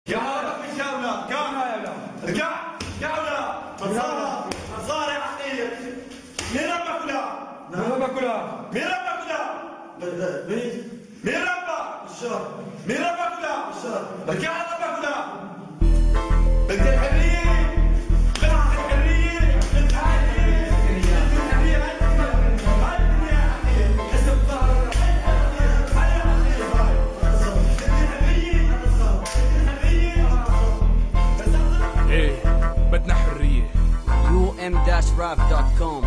يا رب الجولة ارجع جولة صار حقيقي مين ربك ولا؟ مين ربك ولا؟ مين ربك ولا؟ مين ربك؟ الشرف مين ربك ولا؟ الشرف ارجع ربك ولا؟ بدي الحرية بدي الحرية بدي الحرية بدنا حرية. um-raf.com.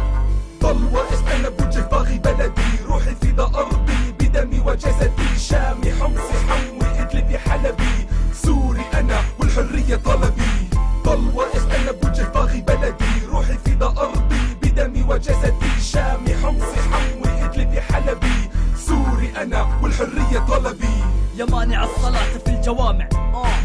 ضل واقف انا بوجه باغي بلدي، روحي فدا ارضي بدمي وجسدي، شامي حمصي حموي ادلبي حلبي، سوري انا والحرية طلبي. ضل واقف انا بوجه باغي بلدي، روحي فدا ارضي بدمي وجسدي، شامي حمصي حموي ادلبي حلبي، سوري انا والحرية طلبي. يا مانع الصلاة في الجوامع،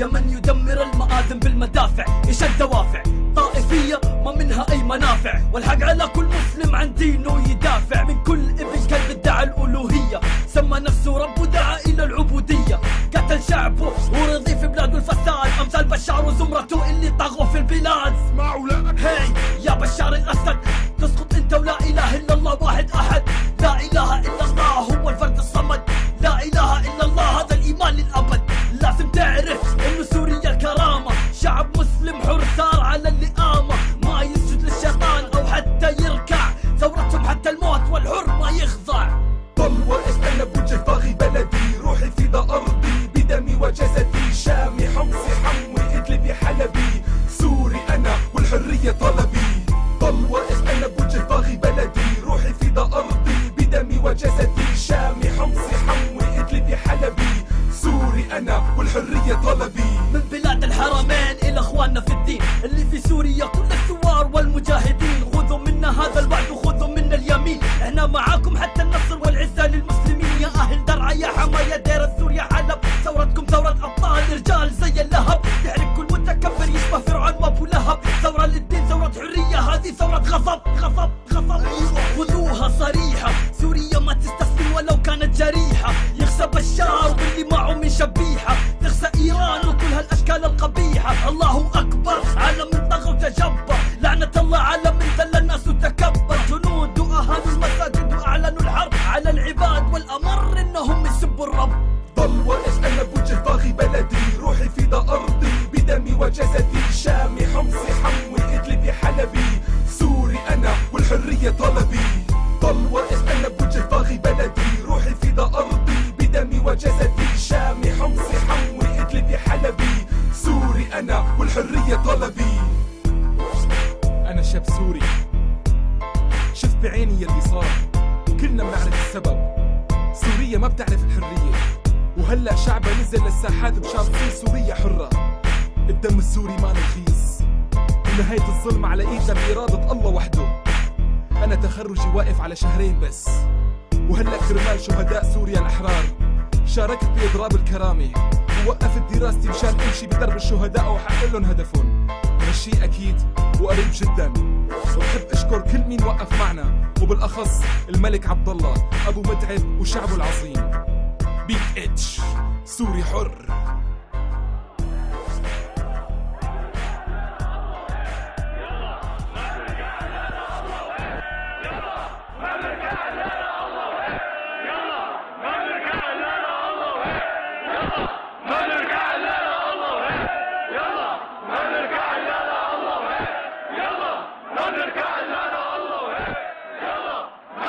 يا من يدمر المآذن بالمدافع، ايش الدوافع؟ طائفية ما منها أي منافع، والحق على كل مسلم عن دينه يدافع، من كل ابن كلب ادعى الألوهية، سمى نفسه رب ودعا إلى العبودية، قتل شعبه ورضي في بلاده الفساد، أمثال بشار وزمرته اللي طغوا في البلاد. اسمعوا لا هي يا بشار الأسد، تسقط أنت ولا إله إلا الله واحد أحد، لا إله إلا الله هو الفرد الصمد، لا إله إلا الله هذا الإيمان للأبد. لازم تعرف إنه سوريا الكرامة، شعب مسلم حر ثار على اللئامة، ما يسجد للشيطان أو حتى يركع، ثورتهم حتى الموت والحر ما يخضع. ضل واقف أنا بوجه باغي بلدي، روحي فدا أرضي بدمي وجسدي، شامي حمصي حموي ادلبي حلبي، سوري أنا والحرية طلبي. ضل واقف أنا بوجه باغي بلدي، روحي فدا أرضي بدمي وجسدي، شامي حمصي حموي ادلبي حلبي، سوري أنا والحرية طلبي. من بلاد الحرمين إلى إخواننا في الدين اللي في سوريا كل الثوار والمجاهدين، خذوا منا هذا الوعد وخذوا منا اليمين، احنا معاكم حتى النصر والعزة للمسلمين، يا أهل درعا يا حماية دير سوريا حلب، ثورتكم ثورة أبطال رجال زي اللهب، تحرق كل متكبر يشبه فرعون وأبو لهب، ثورة للدين ثورة حرية هذه ثورة غضب غضب غضب. خذوها صريحة، سوريا ما تستسلم ولو كانت جريحة، يخسى بشار واللي معه من شبيحة، تخسى إيران وكل هالأشكال القبيحة، الله أكبر على من طغى وتجبر، لعنة الله على من ذل الناس وتكبر، جنود وأهالوا المساجد وأعلنوا الحرب على العباد، والأمر إنهم يسبوا الرب. ضل واقف أنا بوجه باغي بلدي، روحي فدا أرضي بدمي وجسدي، شامي حمصي حموي ادلبي حلبي، سوري أنا والحرية طلبي. ضل واقف أنا بوجه باغي بلدي، روحي فدا أرضي بدمي وجسدي، شامي حمصي حموي ادلبي حلبي، سوري أنا والحرية طلبي. أنا شاب سوري شفت بعيني يلي صار، وكلنا بنعرف السبب، سوريا ما بتعرف الحرية، وهلأ شعبها نزل للساحات بشان تصير سوريا حرة. الدم السوري ما رخيص، ونهاية الظلم على إيدنا بإرادة الله وحده. أنا تخرجي واقف على شهرين بس، وهلأ كرمال شهداء سوريا الأحرار شاركت بإضراب الكرامة، ووقفت دراستي مشان أمشي بدرب الشهداء وأحقق لهم هدفهم. هالشي أكيد وقريب جدا، وبحب أشكر كل مين وقف معنا، وبالأخص الملك عبد الله أبو متعب وشعبه العظيم. بيك اتش سوري حر.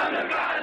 نرجع